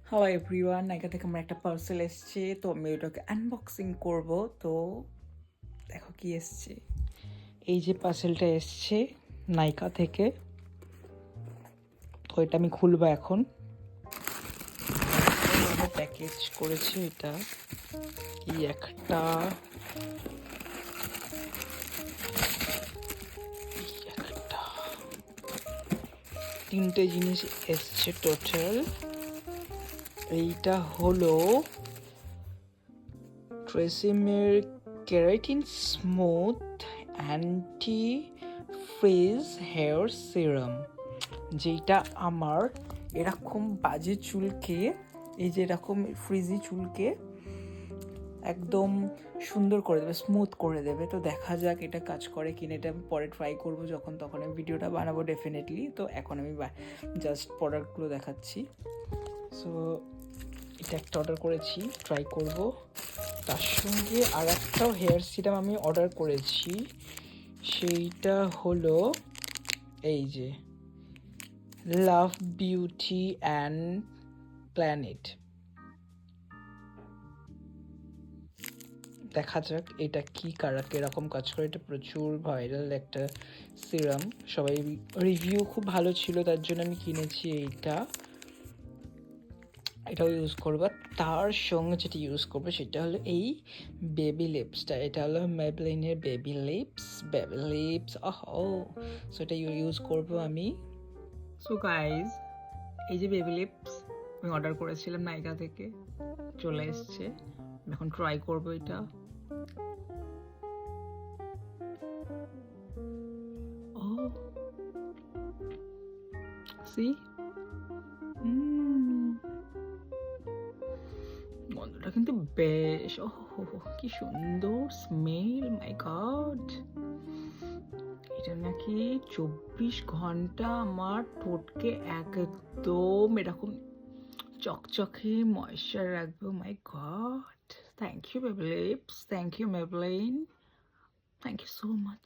Hello everyone, নাইকা থেকে আমার একটা পার্সেল এসছে, তো আমি ওটাকে আনবক্সিং করব। তো দেখো কি এসছে। এই যে পার্সেলটা এসছে নাইকা থেকে, তো এটা আমি খুলবো এখন। প্যাকেজ করেছে এটা কি একটা তিনটে জিনিস এসছে টোটাল। এইটা হলো ট্রেসিমের keratin smooth anti frizz hair serum, যেটা আমার এরকম বাজে চুলকে, এই যে এরকম ফ্রিজি চুলকে একদম সুন্দর করে দেবে, স্মুথ করে দেবে। তো দেখা যাক এটা কাজ করে কিনা, এটা আমি পরে ট্রাই করবো যখন তখন আমি ভিডিওটা বানাবো ডেফিনেটলি। তো এখন আমি জাস্ট প্রোডাক্টগুলো দেখাচ্ছি। সো এটা একটা অর্ডার করেছি, ট্রাই করব। তার সঙ্গে আর একটাও হেয়ার সিরাম আমি অর্ডার করেছি, সেইটা হলো এই যে লাভ বিউটি অ্যান্ড প্ল্যানেট। দেখা যাক এটা কি এরকম কাজ করে। এটা প্রচুর ভাইরাল একটা সিরাম, সবাই রিভিউ খুব ভালো ছিল, তার জন্য আমি কিনেছি এটাও ইউজ করবো। তার সঙ্গে যেটা ইউজ করবো সেটা হলো এই বেবি লিপসটা। এটা হলো মেবলিনের বেবি লিপস। সো এটা ইউজ করবো আমি। সো গাইজ, এই যে বেবি লিপস আমি অর্ডার করেছিলাম নাইকা থেকে, চলে এসছে। এখন ট্রাই করবো এটা। সি গন্ধটা কিন্তু বেশ, কি সুন্দর স্মেল, মাই গড। এটা নাকি 24 ঘন্টা আমার ঠোঁটকে একদম এরকম চকচকে ময়েশ্চার রাখবে। My god, thank you baby lips, thank you Maybelline, thank you so much.